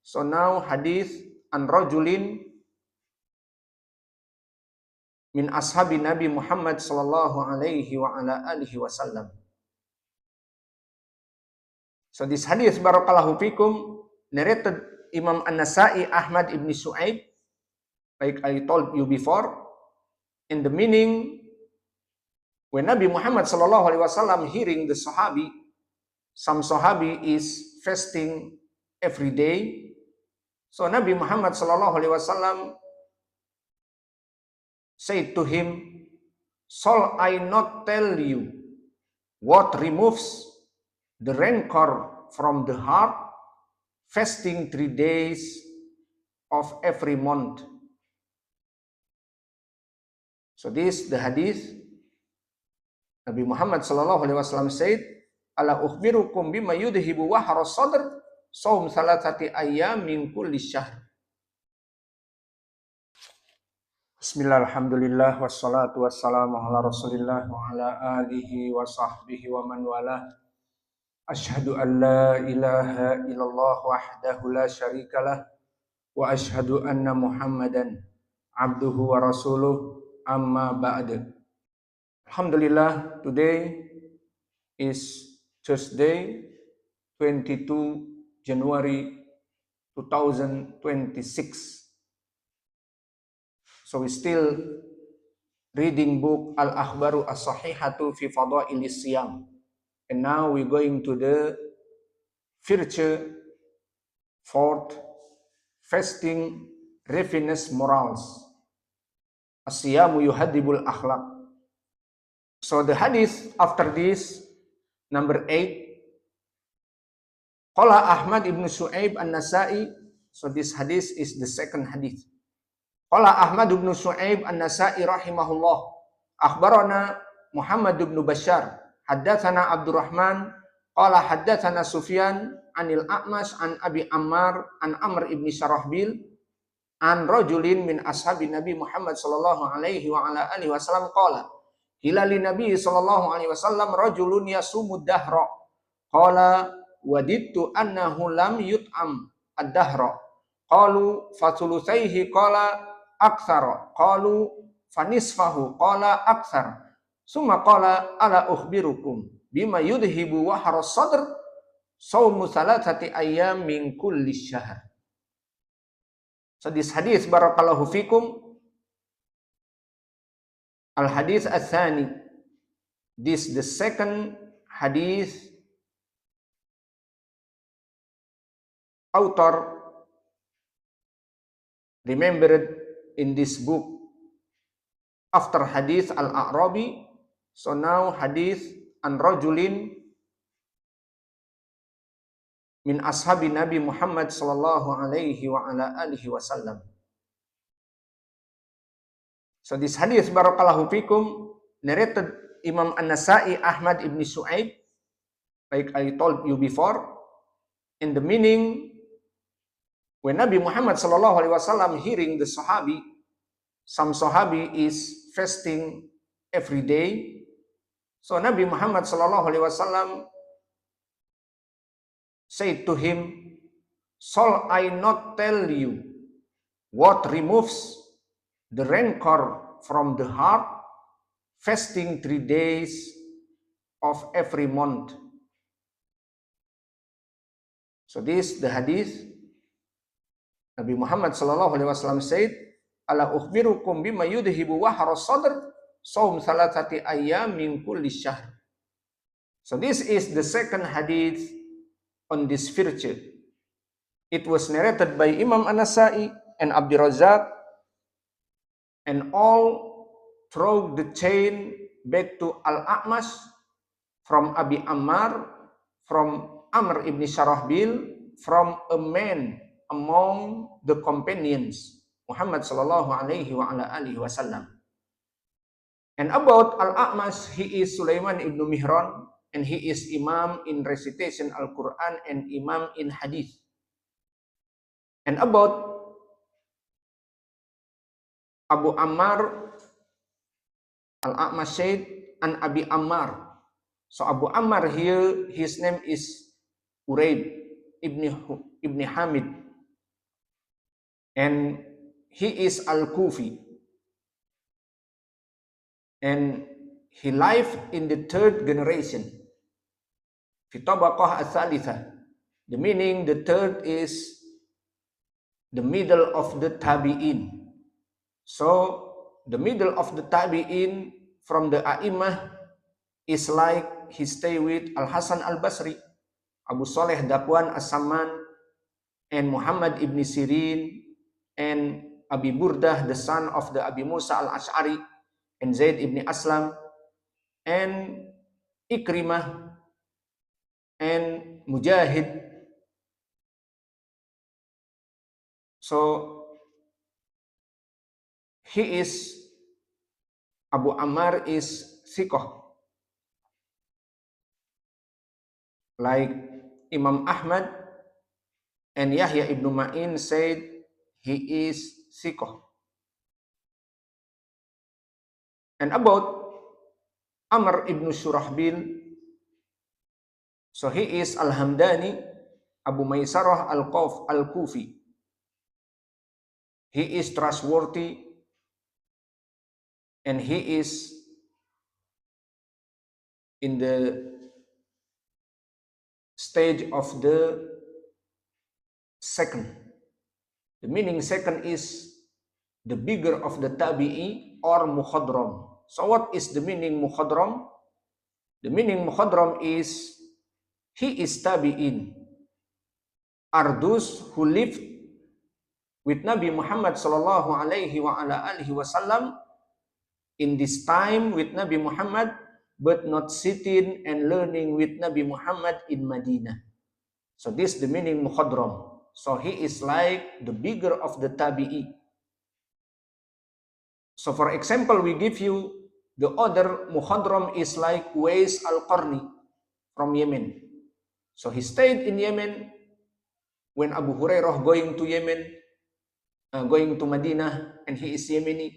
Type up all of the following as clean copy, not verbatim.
So now hadith an rajulin min ashabi Nabi Muhammad sallallahu alaihi wa ala alihi wasallam. So this hadith barakallahu fikum narrated Imam An-Nasa'i Ahmad ibn Shu'aib, like I told you before, in the meaning when Nabi Muhammad sallallahu alaihi wasallam hearing the Sahabi, some Sahabi is fasting every day. So Nabi Muhammad sallallahu alaihi wasallam said to him, "Shall I not tell you what removes the rancor from the heart? Fasting 3 days of every month." So this the hadith. Nabi Muhammad sallallahu alaihi wasallam said, "Ala ukhbirukum bima yudhibu wahra sadr, saum salatati ayyam min kulli syahr." Bismillah, alhamdulillah, wassalatu wassalamu ala rasulillah wa ala alihi wa sahbihi wa man wala. Ashhadu an la ilaha illallah wahdahu la syarikalah wa ashhadu anna Muhammadan abduhu wa rasuluh, amma ba'd. Alhamdulillah, today is Thursday, 22 January 2026. So we still reading book Al-Akhbaru As-Sahihatu fi Fadailis Siyam. And now we're going to the fourth, fasting refiness morals. As-Siyamu yuhadibul akhlaq. So the hadith after this, number 8, Qala Ahmad ibn Shu'aib An-Nasa'i. So this hadith is the second hadith. Qala Ahmad ibn Shu'aib An-Nasa'i rahimahullah, akhbarana Muhammad ibn Bashar, haddatsana Abdurrahman, qala haddatsana Sufyan anil A'mash an Abi Ammar an Amr ibn Sharahbil an rajulin min ashabi Nabi Muhammad sallallahu alaihi wa ala alihi wasallam qala hilali Nabi sallallahu alaihi wasallam rajulun yasumud dahra qala wadittu annahu lam yut'am ad-dahra qalu fatulutsaihi qala aktsara qalu fanisfahu qala aktsar summa qala ala ukhbirukum bima yudhibu wahra sadr saumu salatati ayyam min kulli syahr. So this hadith barakallahu fikum al hadith ats-tsani, this the second hadith. Author remembered in this book after hadith al-A'rabi. So now hadith an rajulin min ashabi Nabi Muhammad sallallahu alaihi wa ala alihi wasallam. So this hadith barakallahu fikum narrated Imam An-Nasa'i Ahmad ibn Shu'aib, like I told you before, in the meaning when Nabi Muhammad sallallahu alaihi wasallam hearing the Sahabi, some Sahabi is fasting every day. So Nabi Muhammad sallallahu alaihi wasallam said to him, "Shall I not tell you what removes the rancor from the heart? Fasting 3 days of every month." So this the hadith. Nabi Muhammad sallallahu alaihi wasallam said, "Ala ukhbirukum bima yudhibu wahra sadr, saum salatati ayyam min kulli syahr." So this is the second hadith on this virtue. It was narrated by Imam An-Nasa'i and Abdur Razzaq, and all through the chain back to Al-A'mash from Abi Ammar, from Amr ibn Sharahbil, from a man among the companions Muhammad sallallahu alaihi wa ala alihi wasallam. And about Al-A'mash, he is Sulaiman ibn Mihran, and he is imam in recitation Al-Quran and imam in hadith. And about Abu Ammar, Al-A'mash said, an Abi Ammar. So Abu Ammar here, his name is Uraib ibn Hamid. and he is Al-Kufi, and he lived in the third generation. Fi tabaqah ats-tsalitsah. The meaning, the third is the middle of the tabi'in. So the middle of the tabi'in from the A'imah is like he stay with Al-Hasan Al-Basri, Abu Saleh Dakwan As-Samman, and Muhammad ibn Sirin, and Abi Burdah, the son of the Abi Musa Al-Ash'ari, and Zaid ibn Aslam, and Ikrimah, and Mujahid. So he is, Abu Ammar is thiqah. Like Imam Ahmad and Yahya ibn Ma'in said he is thiqah. And about Amr ibn Shurahbil, so he is Al-Hamdani, Abu Maysarah Al-Kufi. He is trustworthy, and he is in the stage of the second. The meaning second is the bigger of the tabi'i or mukhadram. So what is the meaning mukhadram? The meaning mukhadram is he is tabi'in, are those who lived with Nabi Muhammad sallallahu alaihi wa ala alihi wasallam in this time with Nabi Muhammad, but not sitting and learning with Nabi Muhammad in Madinah. So this is the meaning mukhadram. So he is like the bigger of the tabi'i. So for example, we give you the other mukhadram is like Uwais Al-Qarni from Yemen. So he stayed in Yemen when Abu Hurairah going to Yemen, going to Madinah, and he is Yemeni,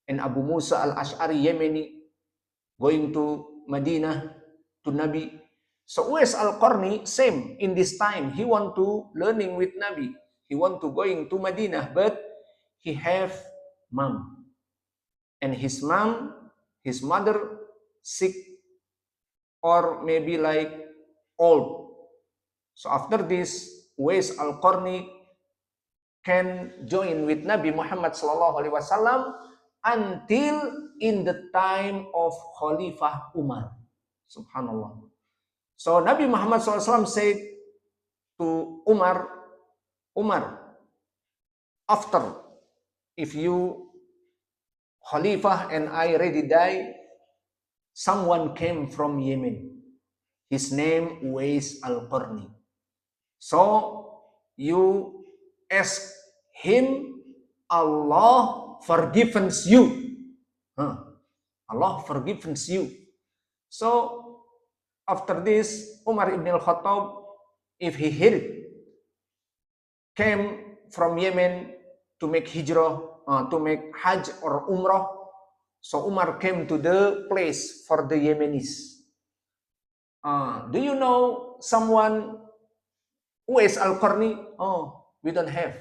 and Abu Musa Al-Ash'ari Yemeni, going to Madinah to Nabi. So Uwais Al-Qarni, same in this time, he want to learning with Nabi, he want to going to Madinah, but he have mom, and his mother sick, or maybe like old. So after this, Uwais Al-Qarni can join with Nabi Muhammad sallallahu alaihi wasallam until in the time of Khalifah Umar. Subhanallah. So Nabi Muhammad SAW said to Umar, after, if you Khalifah and I already die, someone came from Yemen. His name Uwais Al-Qarni. So you ask him, Allah forgives you. Allah forgives you. So after this, Umar ibn al-Khattab, if he heard, came from Yemen to make hijrah, to make Hajj or Umrah. So Umar came to the place for the Yemenis. Do you know someone, Uwais Al-Qarni? Oh, we don't have.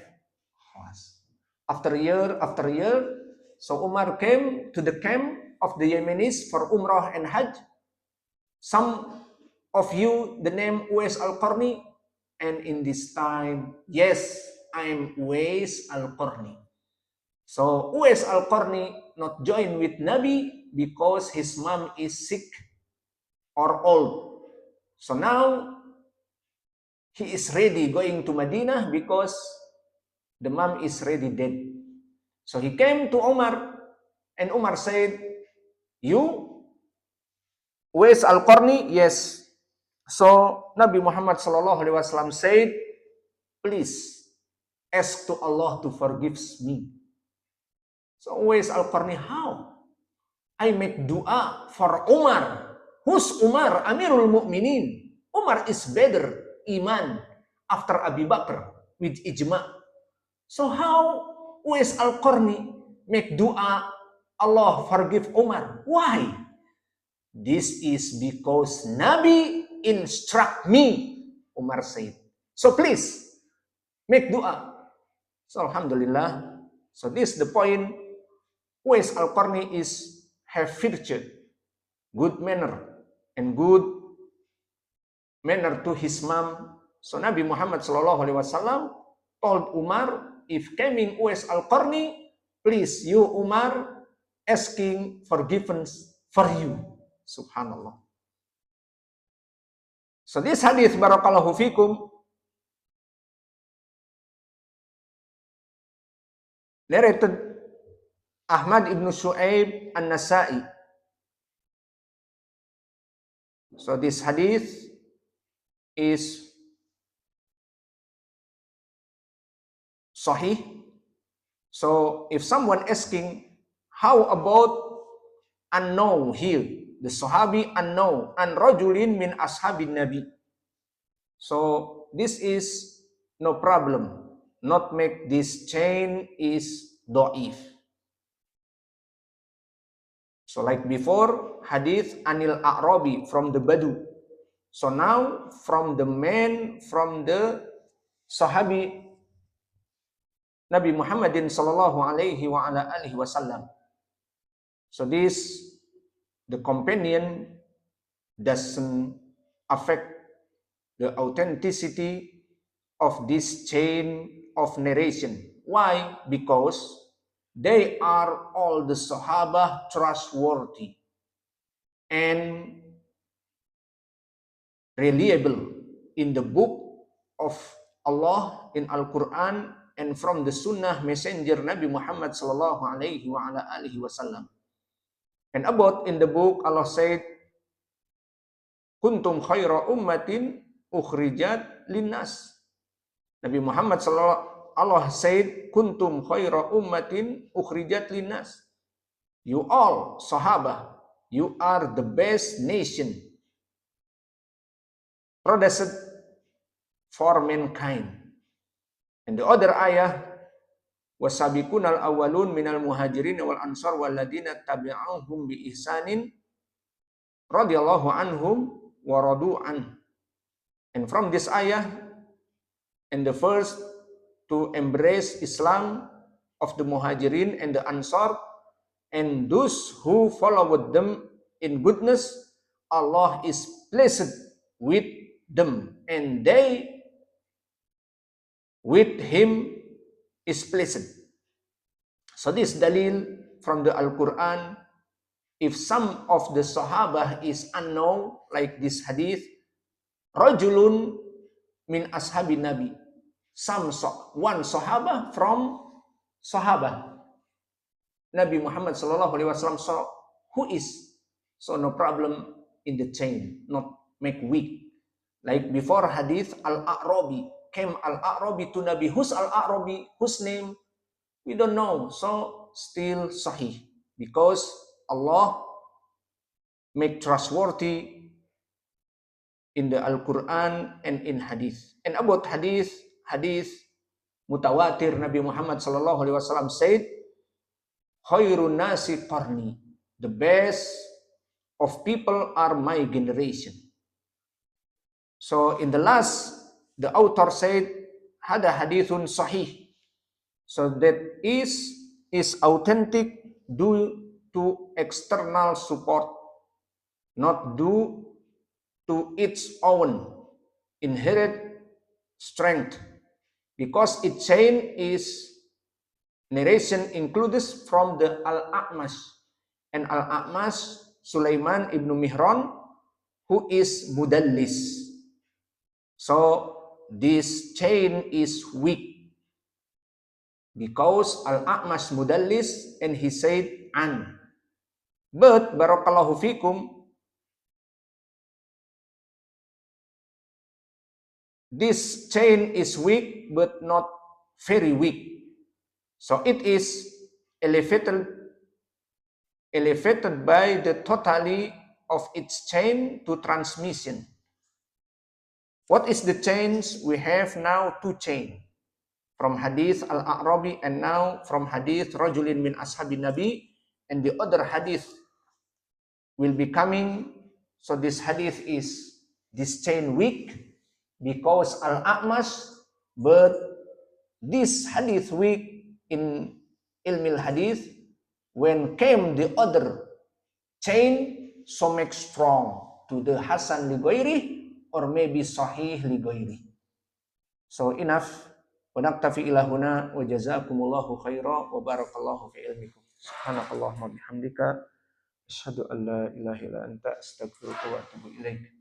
After year, so Umar came to the camp of the Yemenis for Umrah and Hajj. Some of you, the name Uwais Al-Qarni, and in this time, yes, I'm Uwais Al-Qarni. So Uwais Al-Qarni not join with Nabi because his mom is sick or old. So now he is ready going to Madinah because the mom is already dead. So he came to Umar, and Umar said, you, Uwais Al-Qarni? Yes. So Nabi Muhammad SAW said, please ask to Allah to forgive me. So Uwais Al-Qarni, how? I make dua for Umar. Who's Umar? Amirul Mu'minin. Umar is better iman after Abu Bakr with ijma. So how Uwais Al-Qarni make dua, Allah forgive Umar? Why? This is because Nabi instruct me, Umar said. So please, make dua. So alhamdulillah. So this the point. Uwais Al-Qarni is have virtue, good manner, and good manner to his mom. So Nabi Muhammad Sallallahu Alaihi Wasallam told Umar, if coming Uwais Al-Qarni, please you Umar asking forgiveness for you. Subhanallah. So this hadith barakallahu fikum narrated Ahmad ibn Shu'aib An-Nasa'i. So this hadith is sahih. So if someone asking, how about unknown here? The Sahabi unknown, and rajulin min ashabin Nabi. So this is no problem. Not make this chain is do'if. So like before, hadith Anil A'rabi from the Badu. So now from the man, from the Sahabi Nabi Muhammadin sallallahu alaihi wa ala alihi wasallam. So this, the companion doesn't affect the authenticity of this chain of narration. Why? Because they are all the Sahaba trustworthy and reliable in the book of Allah in Al-Quran and from the Sunnah Messenger Nabi Muhammad sallallahu alaihi wa ala alihi wasallam. And about in the book, Allah said, kuntum khaira ummatin ukhrijat linnas. Nabi Muhammad sallallahu Allah said, kuntum khaira ummatin ukhrijat linnas. You all Sahaba, you are the best nation produced for mankind. And the other ayah, wasabiqunal awwalun minal muhajirin wal ansar walladina tabi'ahum bi ihsanin radhiyallahu anhum wa radu an. And from this ayah, and the first to embrace Islam of the muhajirin and the ansar, and those who followed them in goodness, Allah is pleased with them, and they with him is pleased. So this dalil from the Al-Quran, if some of the Sahaba is unknown, like this hadith, rajulun min ashabi Nabi, one Sahaba from Sahaba Nabi Muhammad sallallahu alaihi wasallam. So who is? So no problem in the chain, not make weak. Like before hadith Al-A'rabi, came Al-A'rabi to Nabi. Who's Al-A'rabi? Whose name? We don't know. So still sahih. Because Allah make trustworthy in the Al-Quran and in hadith. And about hadith mutawatir, Nabi Muhammad sallallahu alaihi wasallam said, khairun nasi qarni. The best of people are my generation. So in the last, the author said, hada hadithun sahih. So that is authentic due to external support, not due to its own inherent strength. Because its chain is narration includes from the Al-A'mash. And Al-A'mash, Sulaiman ibn Mihran, who is mudallis. So this chain is weak because Al-A'mash mudallis, and he said an. But barakallahu fikum, this chain is weak but not very weak. So it is elevated by the totality of its chain to transmission. What is the chains? We have now two chains. From hadith Al-A'rabi and now from hadith Rajulin min Ashabin Nabi. And the other hadith will be coming. So this hadith is this chain weak because Al-A'mash, but this hadith week in ilmil hadith, when came the other chain, so make strong to the Hasan li ghairi or maybe Sahih li ghairi. So enough. Wa naktafi ila huna wa jazakumullahu khaira wa barakallahu fi ilmikum. Subhanakallahumma bihamdika asyhadu an la ilaha illa anta astaghfiruka wa atubu ilaik.